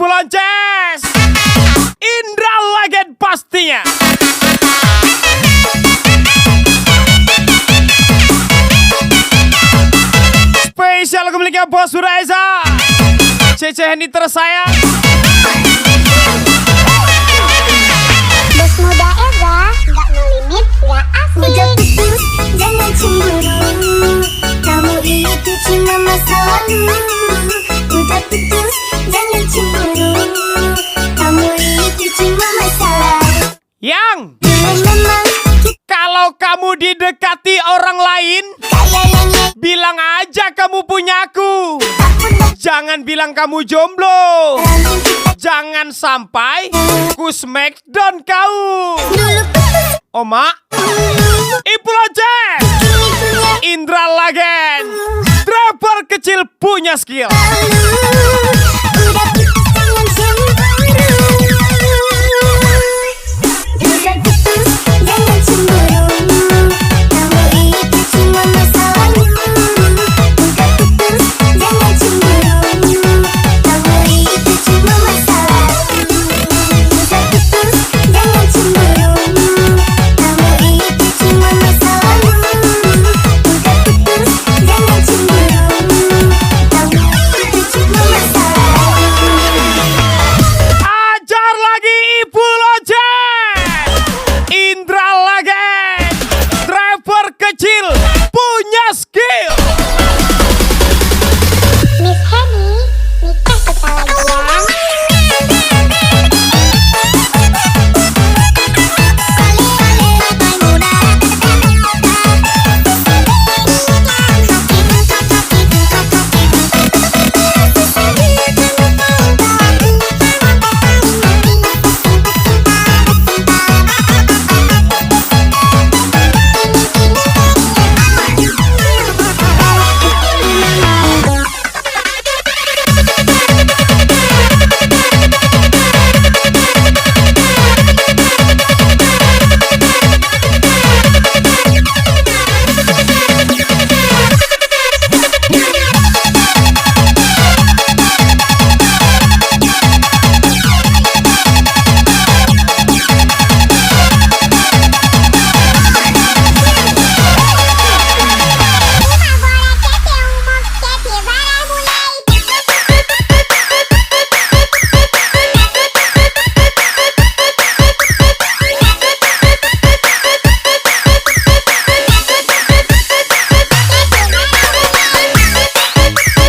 Ibu Lonces, Indra Legend pastinya. Spesial lagu miliknya Bos Reza, Cece Hendy tersayang. Bos muda Eza, gak no limit, gak asik. Udah putus, jangan cemburu. Kamu itu cuma masa lalu. Udah putus, jangan cemburu. Kamu itu cuma masa lalu. Yang Memang kalau kamu didekati orang lain, kayaknya bilang aja kamu punyaku. aku udah Jangan bilang kamu jomblo. langsung kita Jangan sampai ku smackdown kau. dulu putus. Oma, Ibu Lonces, Kini punya Indra Legend, driver kecil punya skill. lalu. Udah putus, jangan cemburu. Udah putus, jangan cemburu. Kamu itu cuma masa lalu. Udah putus, jangan cemburu. Kamu itu cuma masa lalu. Udah putus, jangan cemburu. Kamu itu cuma masa lalu. Udah putus, jangan cemburu. Kamu itu cuma masa lalu. Ajar lagi Ibu Lonces, Indra Legend, driver kecil punya skill. Miss Henny, nikah kita lagi ya.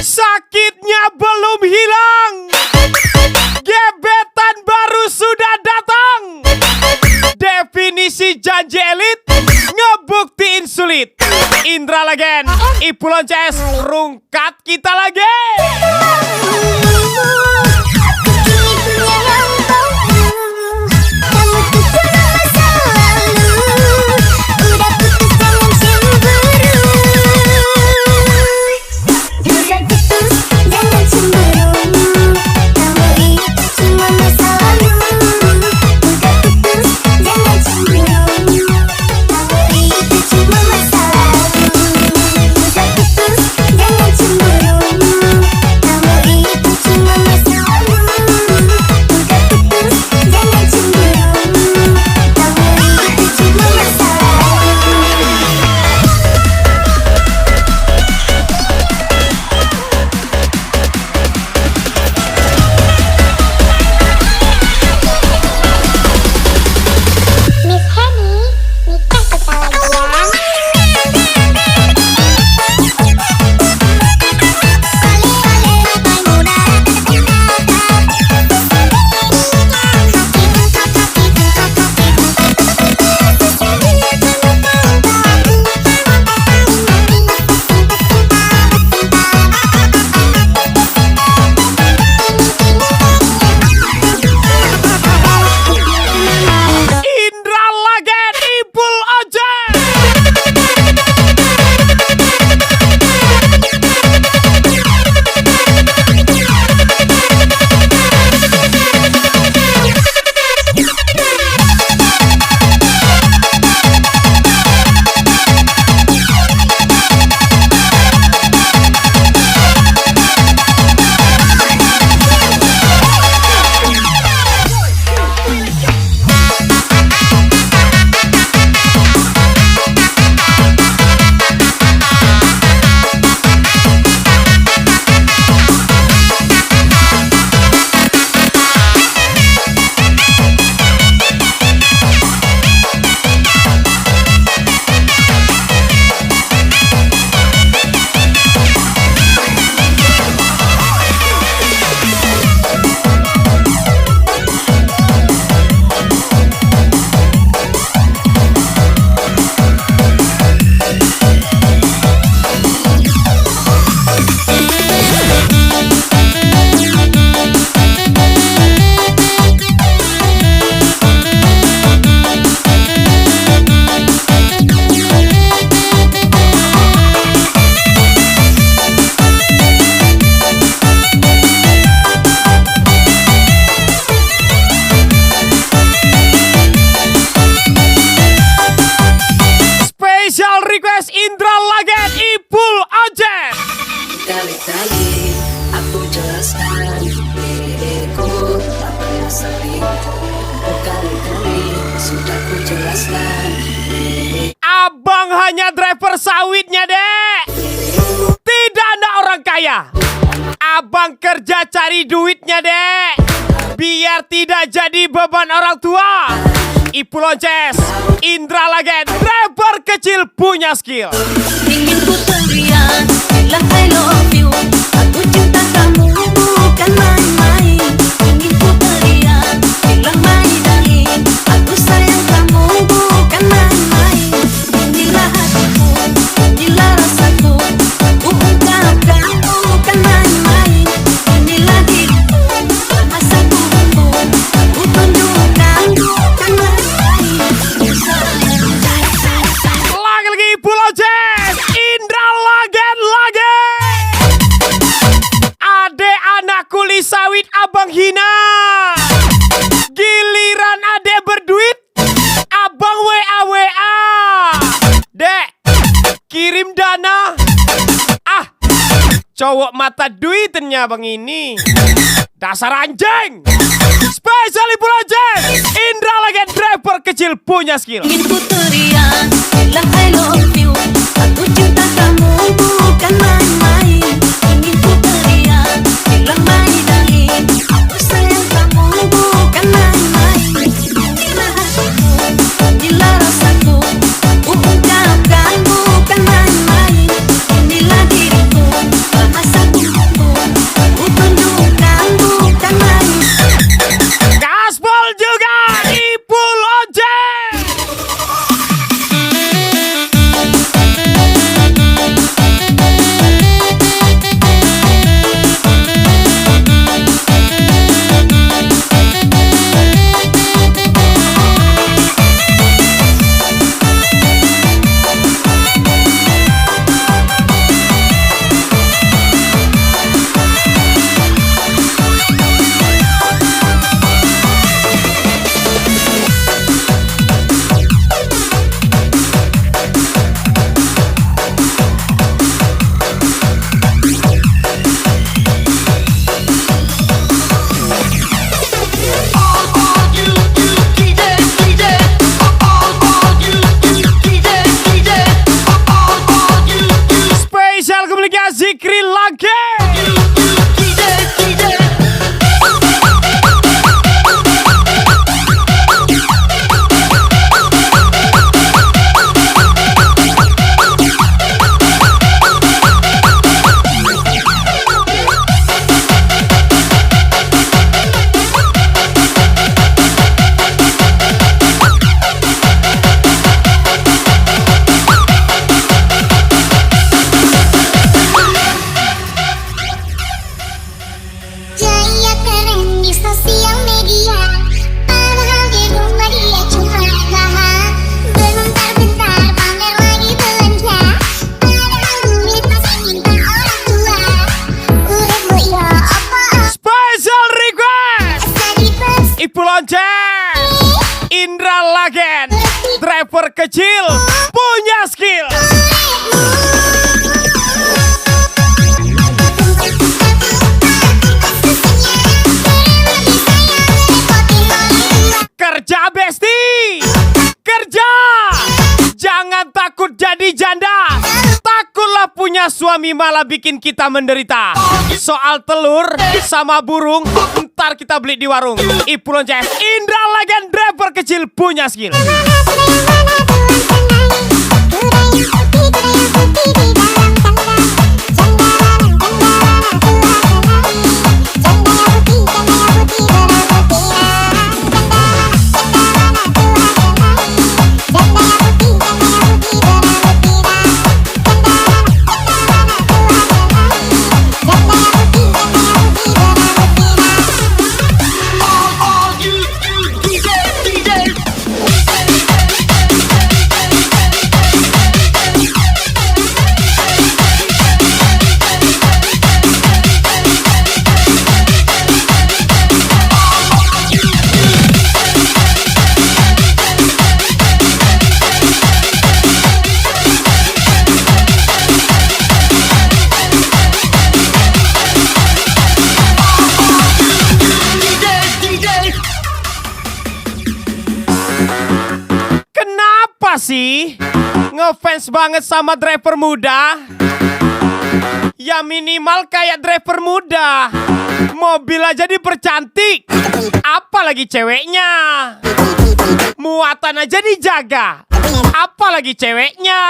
Sakitnya belum hilang, gebetan baru sudah datang. Definisi janji elit, ngebuktiin sulit. Indra Legend, Ibu Lonces, rungkat kita lagi. Aku kini punya yang baru. Kamu tuh cuma masa lalu. Udah putus, jangan cemburu. Udah putus, jangan cemburu. Kamu itu cuma masa lalu. Udah putus, jangan cemburu. Kamu itu cuma masa lalu. Udah putus, jangan cemburu. selingkuh. Berkali-kali sudah ku jelaskan. Abang hanya driver sawitnya, Dek. Tidak ada orang kaya. Abang kerja cari duitnya, Dek. Biar tidak jadi beban orang tua. Ibu Lonces, Indra Lagen, driver kecil punya skill. Ingin ku teriak, bilang I love you. Aku cinta kamu bukan main-main. Ingin ku teriak, bilang my darling. Aku sayang kamu bukan main-main. Inilah hatiku, inilah rasaku. Ku ungkapkan bukan main-main. Inilah diriku, rasaku untukmu. Ku tunjukkan bukan main-main. Lagi-lagi Ibu Lonces, Indra Lagen lagi. Adek anak kulit sawit abang hina. Giliran adek berduit, abang WA. Dek, kirim dana. Ah, cowok mata duitnya bang ini. Dasar anjing. Spesial Ibu Lonces, Indra Lagen, driver kecil punya skill. Ingin ku teriak, bilang I love you. Aku cinta kamu bukan main-main. Ingin ku teriak, bilang my darling. Aku sayang kamu bukan main-main. Inilah hatiku, inilah rasaku. Ku ungkapkan bukan main-main. Inilah diriku, bahasaku untukmu. Ku tunjukkan bukan main-main. Gaspol juga Ibu Lonces. Spesial kembalinya Zikri lagi. Jaya keren di sosial media, padahal di rumah dia cuma gaha. Bentar-bentar pamer lagi belanja, padahal duit masih minta orang tua. Uripmu ya apa? Special request Asa dipes Ibu Lonces, Indra Lagen, driver kecil punya skill. Kerja Besti, kerja. Jangan takut jadi janda. Takutlah punya suami malah bikin kita menderita. Soal telur sama burung, ntar kita beli di warung. Ibu Lonces, Indra Lagen, driver kecil punya skill. Masa sih ngefans banget sama driver muda? Ya minimal kayak driver muda, mobil aja dipercantik, apalagi ceweknya. Muatan aja dijaga, apalagi ceweknya.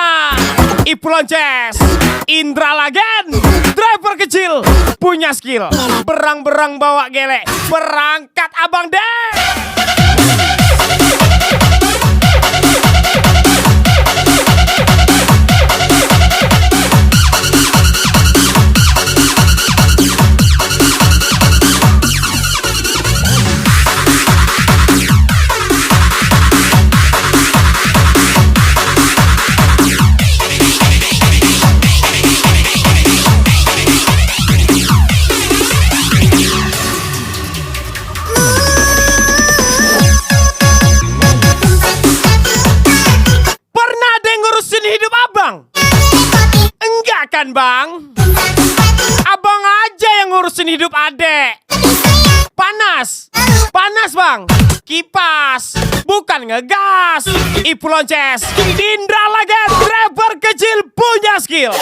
Ipulonces, Indra Lagen, driver kecil, punya skill, berang-berang bawa gelek, berangkat abang deh. Kan bang, abang aja yang ngurusin hidup adek. Panas, panas bang, kipas, bukan ngegas. Ipulonces, Indra Lagen, driver kecil punya skill.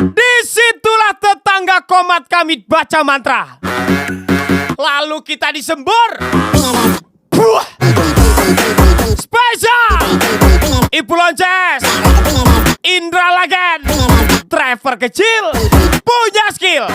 Disitulah tetangga komat kami baca mantra. Lalu kita disembur. Buah. Spesial Ipulonces, Indra Lagen, driver kecil punya skill.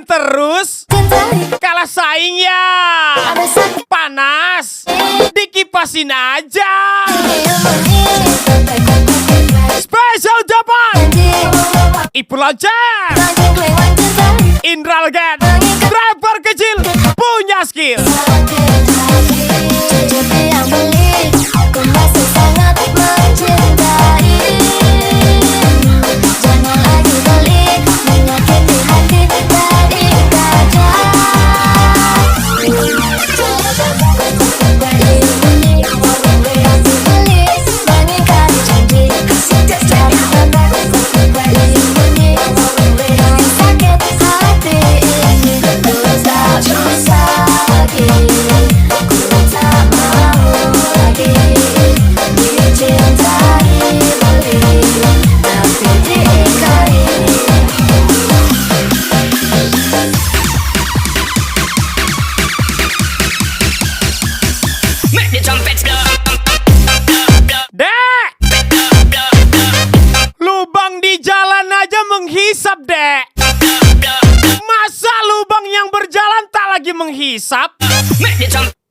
terus, kalah saing ya. Panas, dikipasin aja. Spesial Japan, Ipulonces, Indra Lagen, driver kecil punya skill. Jangan lagi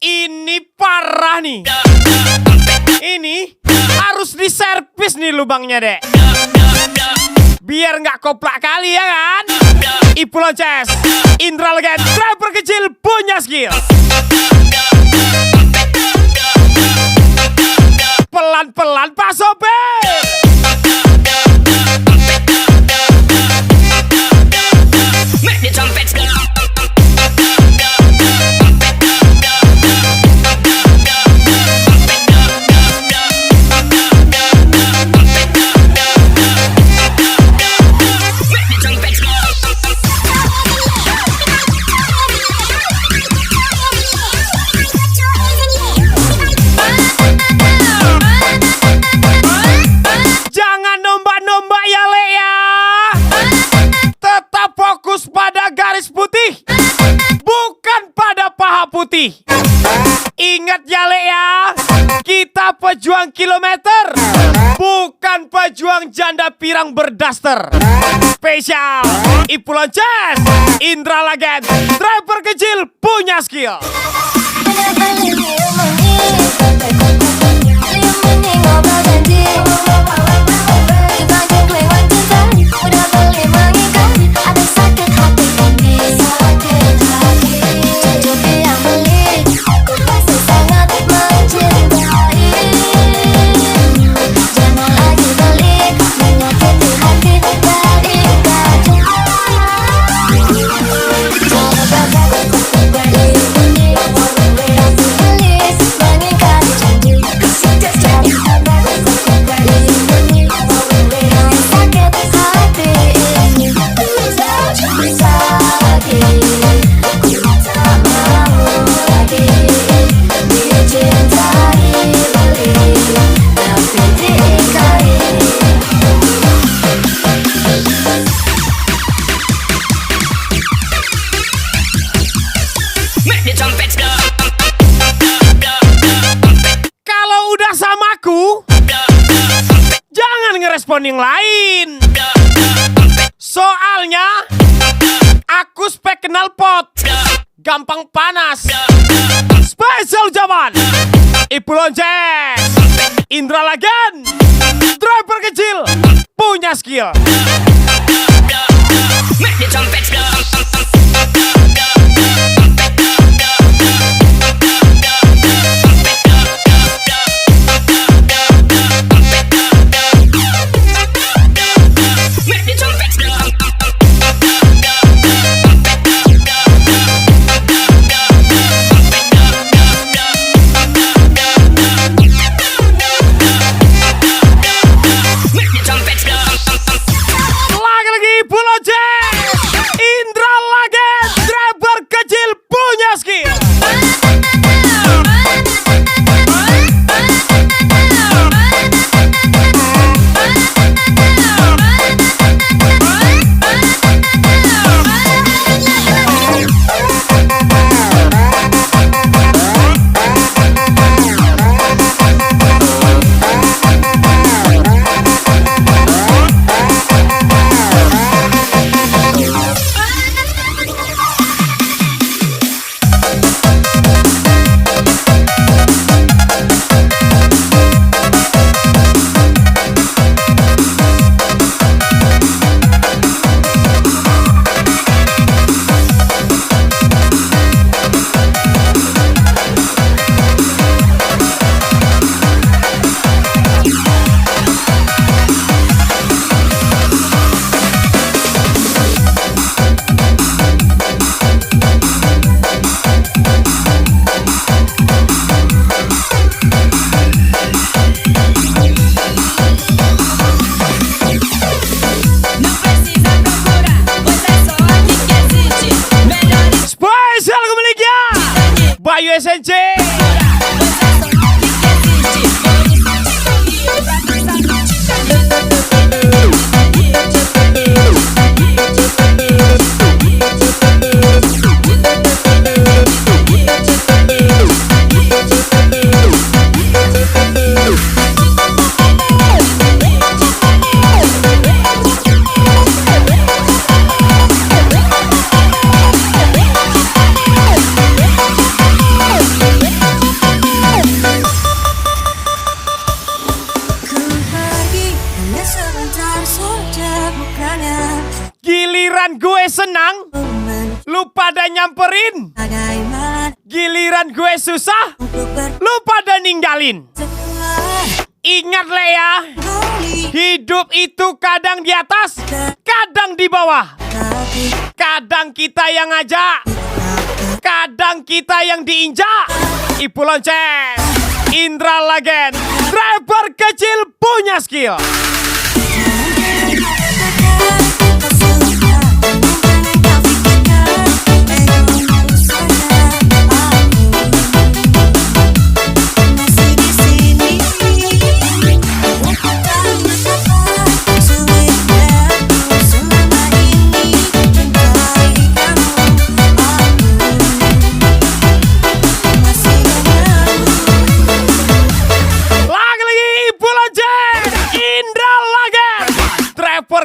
Ini parah nih. Ini harus diservis nih lubangnya, Dek. Biar nggak koplak kali ya kan. Ipul Lonces, Indra Legend, driver kecil punya skill. Pelan-pelan Pak Sopir. Jangan nombak-nombak ya, Le ya. Tetap fokus pada garis putih, bukan pada paha putih. Ingat ya, Le ya. Kita pejuang kilometer, bukan pejuang janda pirang berdaster. Spesial Ipul Lonces, Indra Legend, driver kecil punya skill. Kalau udah samaku, jangan ngerespon yang lain. Soalnya aku spek knalpot, gampang panas. Spesial zaman Ipul Lonces, Indra Legend, driver kecil punya skill. Lagi-lagi Ipul Lonces, Indra Legend, driver kecil punya skill. Bayu SNC. Giliran gue senang, lu pada nyamperin. Giliran gue susah, lu pada ninggalin. Ingat Le ya, hidup itu kadang di atas, kadang di bawah. Kadang kita yang ngajak, kadang kita yang diinjak. Ibu lonceng, Indra Legend, driver kecil punya skill.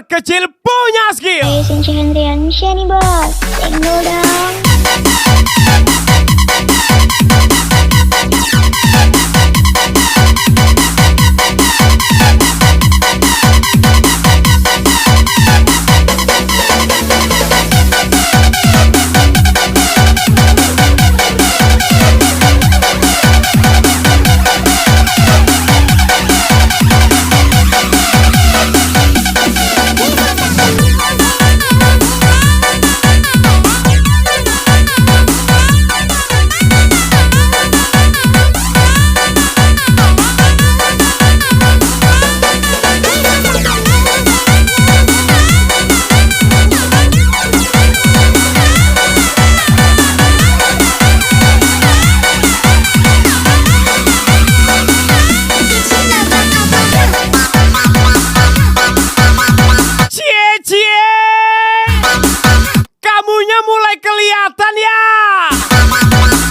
Kecil punya skill. Sinci Hendrian Shani Bos, Tengo dong.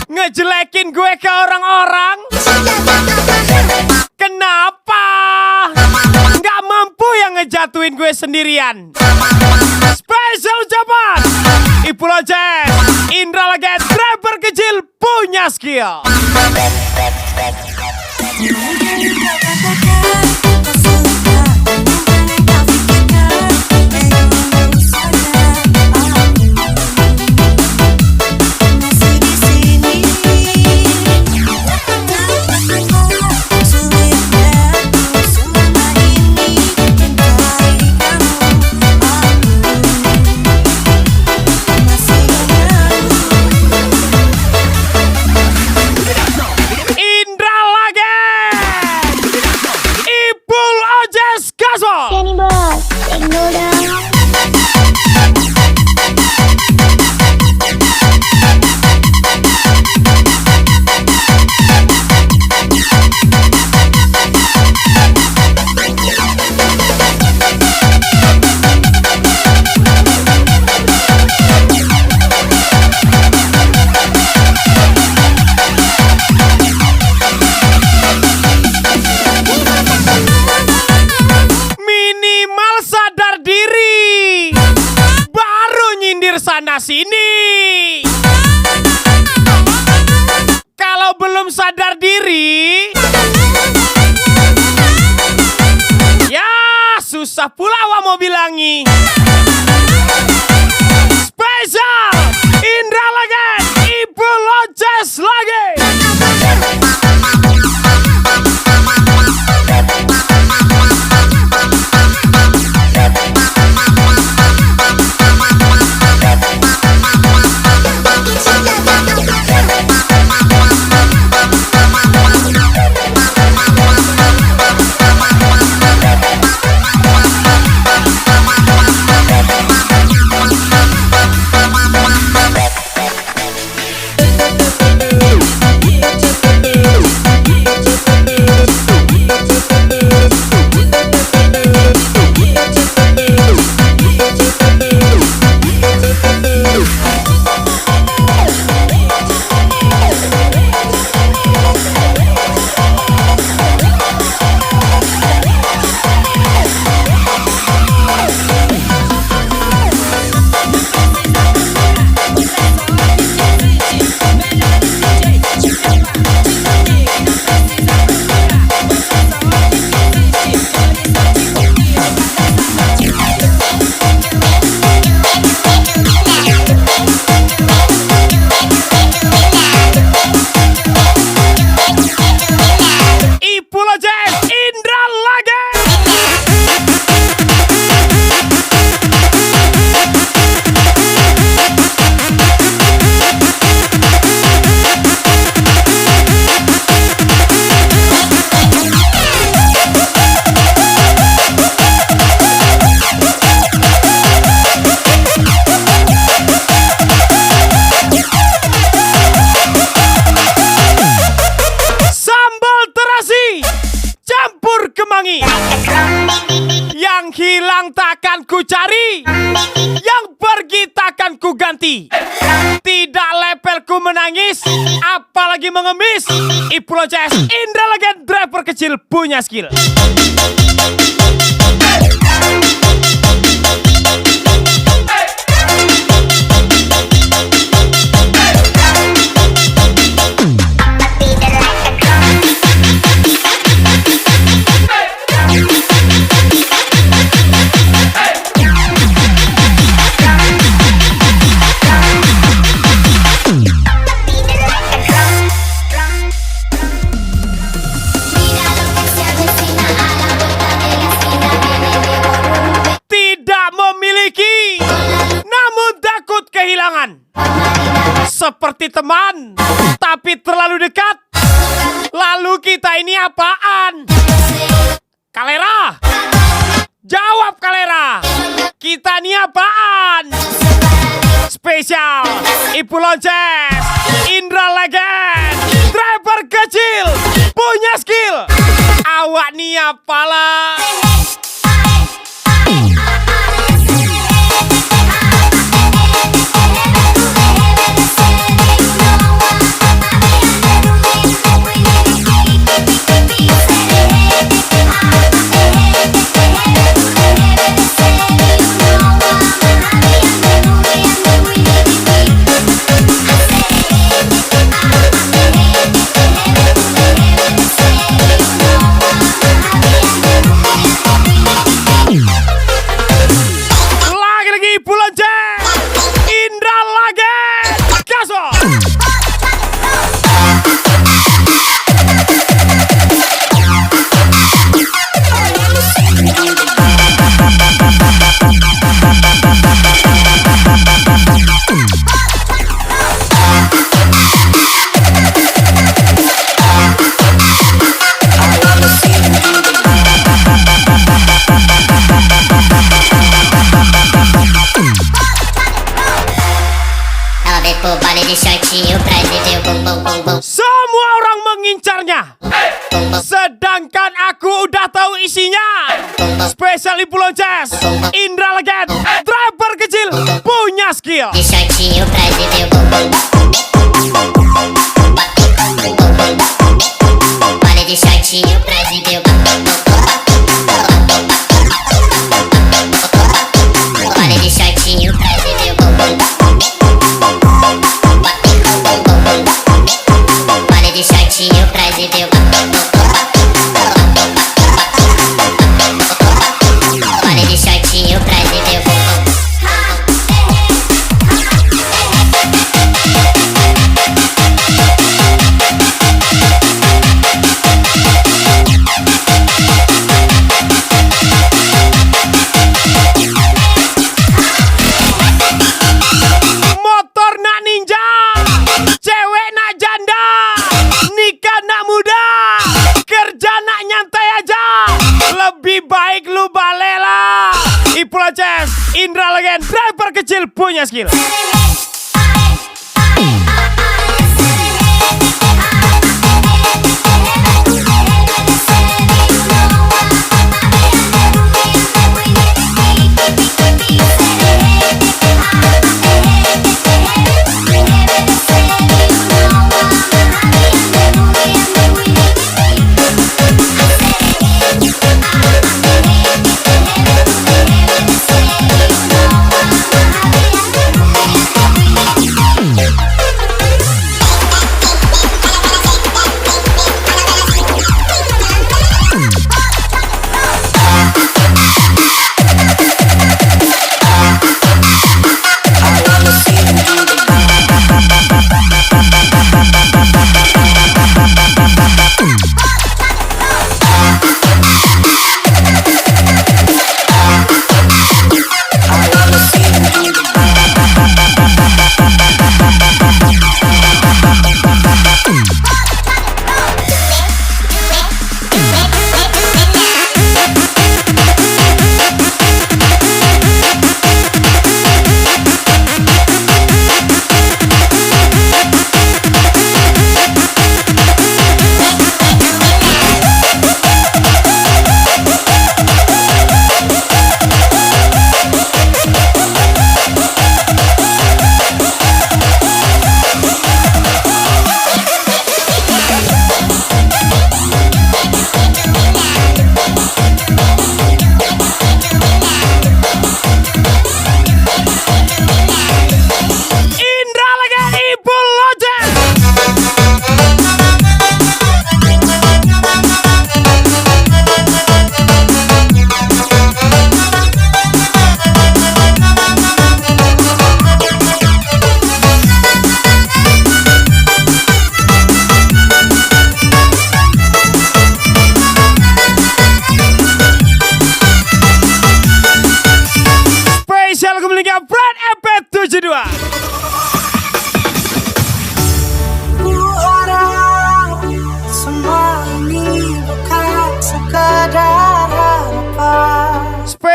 Ngejelekin gue ke orang-orang. Kenapa nggak mampu yang ngejatuhin gue sendirian? Spesial ucapan Ibu lonceng, Indra Legend, driver kecil punya skill. Shani Bos, Tengo dong. Sana sini. Kalau belum sadar diri, ya susah pula wa mau bilangi. Spesial Indra Legend, Ibu Loces lagi. Ipul Oces, Indra Legend. Sambal terasi campur kemangi, yang hilang takkan ku cari, yang pergi takkan ku ganti. Tidak lepelku menangis, apalagi mengemis. Ipul Oces, Indra Legend, driver kecil punya skill. Seperti teman, tapi terlalu dekat. Lalu kita ini apaan? Kalera, jawab Kalera. Kita ini apaan? Spesial Ipul Oces, Indra Legend, driver kecil punya skill. Awak nih apalah? Semua orang mengincarnya, sedangkan aku udah tahu isinya. Spesial Ipul Oces, Indra Legend, driver kecil punya skill. Ipul Oces, Indra Legend, driver kecil punya skill.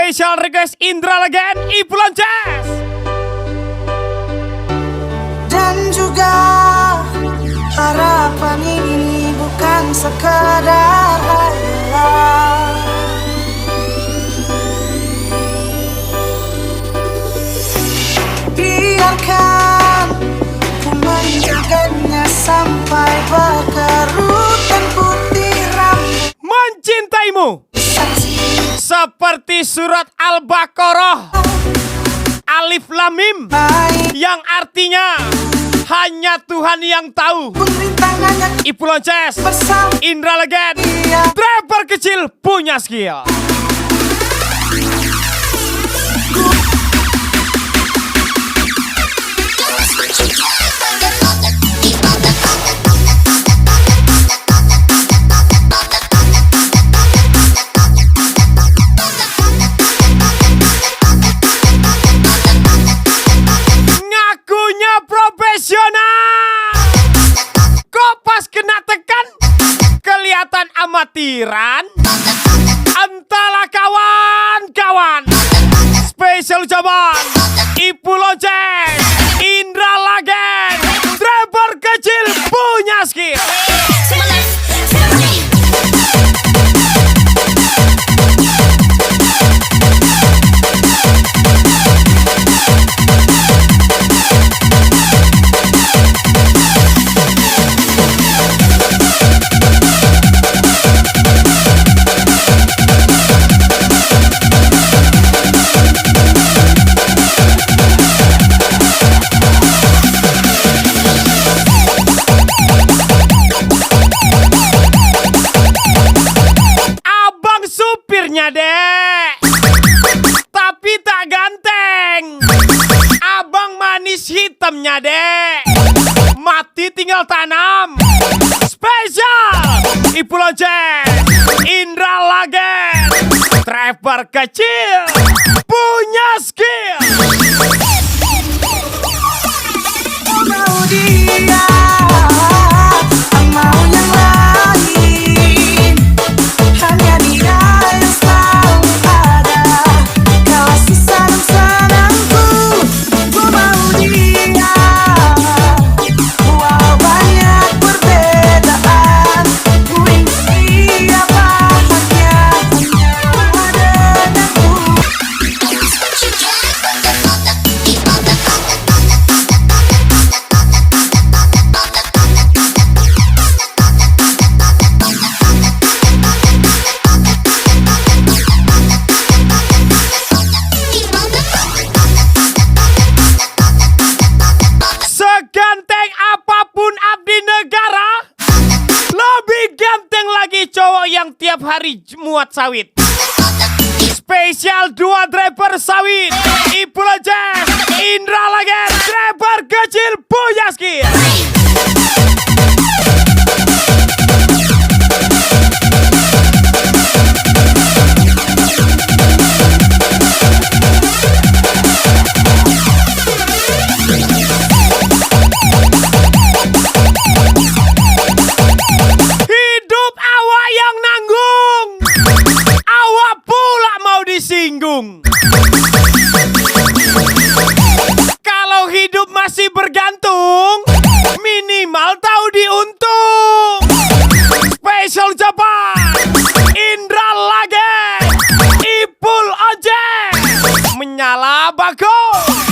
Special request Indra Legend, Ibu Lonces. Dan juga harapan ini bukan sekadar hayalan. Biarkan ku menjaganya sampai berkerut dan putih rambut. Mencintaimu seperti surat Al-Baqarah Alif Lam Mim, yang artinya hanya Tuhan yang tahu. Ibu Lonces, Indra Legend, driver kecil punya skill. Ngakunya profesional, kok pas kena tekan kelihatan amatiran. Entahlah kawan-kawan. Spesial ucapan Ibu Lonces, Indra Legend, driver kecil punya skill. Supirnya dek, tapi tak ganteng. Abang manis hitamnya dek, mati tinggal tanam. Spesial Ibu Lonces, Indra Legend, driver kecil punya skill. Mau dia, mau yang lain, hanya dia yang selalu ada. Kala susah dan senangku, ku mau dia. Walau banyak perbedaan, ku ingin dia bahagia hanya denganku. Seganteng apapun abdi negara, lebih ganteng lagi cowok yang tiap hari muat sawit. Spesial dua driver sawit, Ibu Lonces, Indra Legend, driver kecil punya skill. Hidup awak yang nanggung, awak pula mau disinggung. Kalau hidup masih bergantung, minimal tahu diuntung. Spesial ucapan Indra Legend, Ipul Ojek, menyala bagus.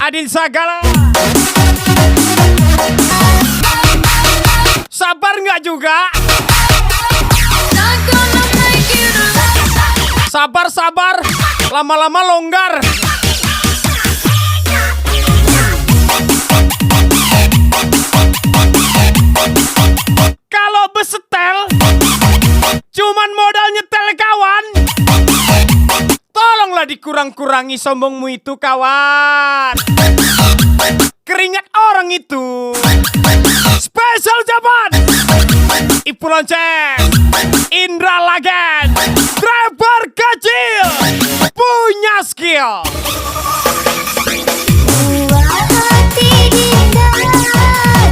Adin Sagala. Sabar nggak juga? Sabar, lama-lama longgar. Kalau besetel, cuman modal nyetel kawan. Tolonglah dikurang-kurangi sombongmu itu kawan. Keringat orang itu. Spesial jabat Ibu Lonceng, Indra Lagen, driver kecil punya skill. Buah hati dinda,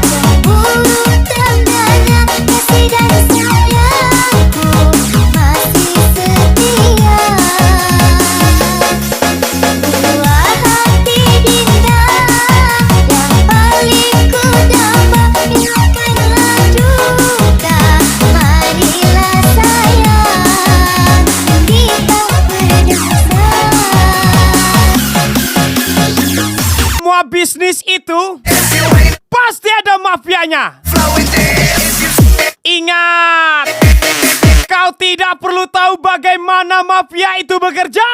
cemburu tandanya, kasih dan sayangku masih setia. Buah hati dinda, yang paling ku damba, hilangkanlah duka, marilah sayang, kita berdosa. Semua bisnis itu pasti ada mafianya. Ingat, kau tidak perlu tahu bagaimana mafia itu bekerja.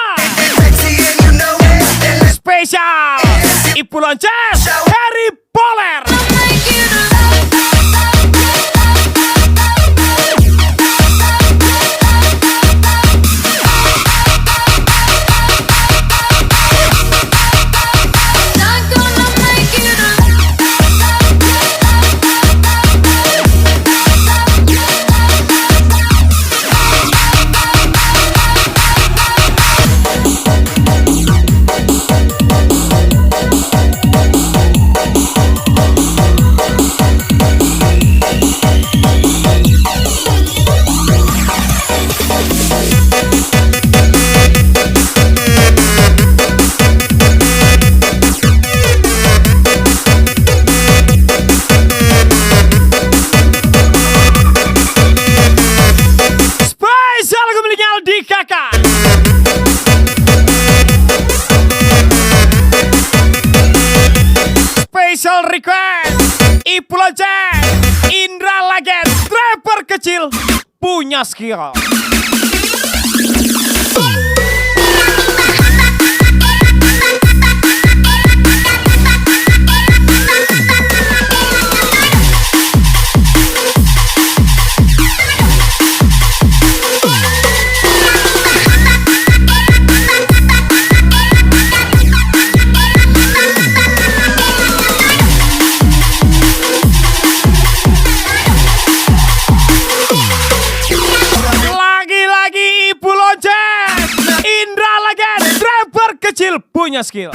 Spesial Ibu Lonceng, Harry Potter. Spesial kembalinya Aldi Kakak. Special request Ibu Lonceng, Indra Lagen, driver kecil punya skill. Lagi-lagi Ibu Lonceng, Indra Lagen, driver kecil punya skill.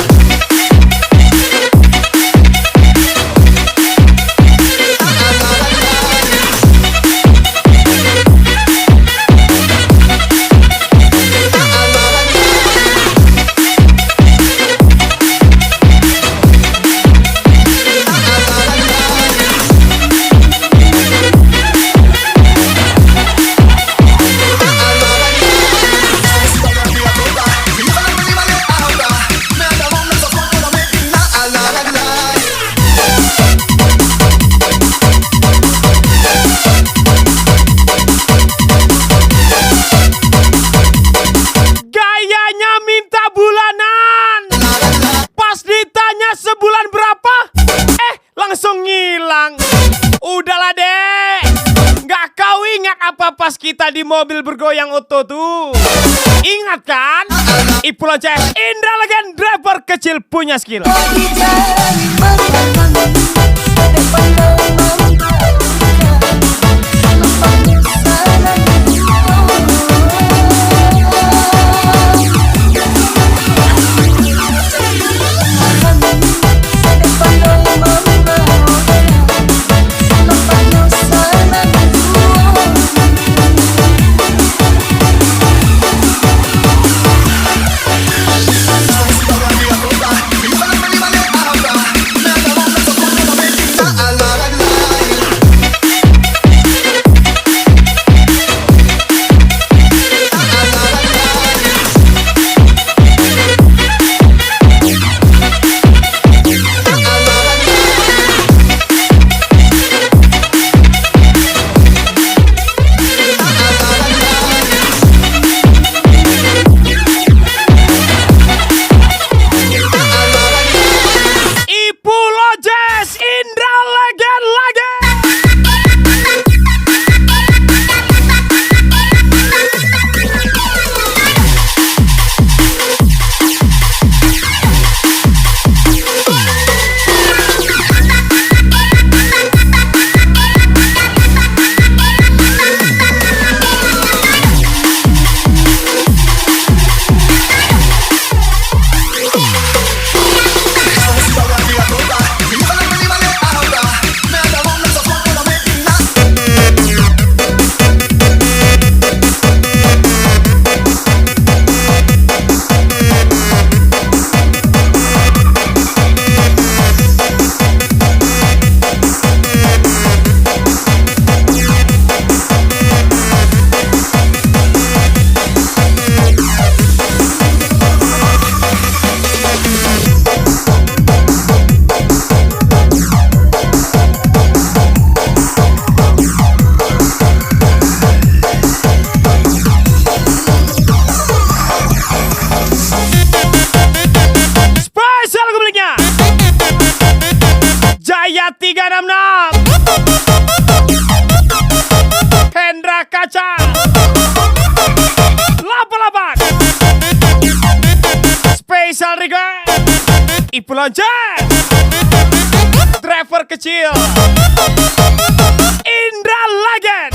Gayanya minta bulanan. Pas ditanya sebulan berapa, langsung ngilang. Udahlah dek, nggak kau ingat apa pas kita di mobil bergoyang oto tuh? Ingat kan? Ibu Lonceng, Indra Lagen, driver kecil punya skill. Lapak-lapak. Special request Ibu Loncat, driver kecil Indra Legend.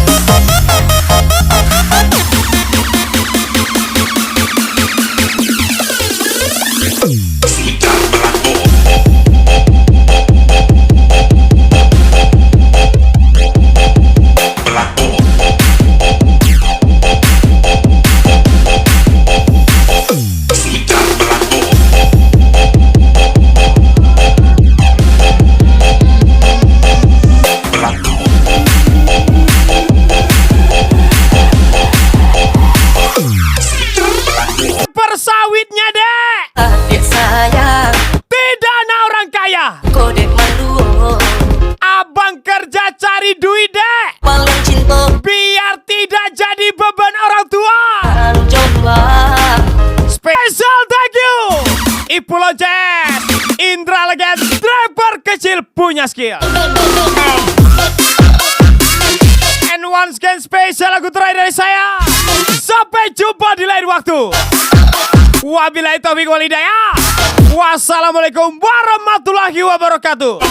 Persawitnya dek, Adik saya tidak ada orang kaya. kodek malu Abang kerja cari duit dek, malam cinta biar tidak jadi beban orang tua. kan coba Special thank you Ibu Loncat, Indra Legend, driver kecil punya skill. And once again special lagu terakhir dari saya. Sampai jumpa di lain waktu. Wabillahi taufiq wal hidayah. Wassalamualaikum warahmatullahi wabarakatuh.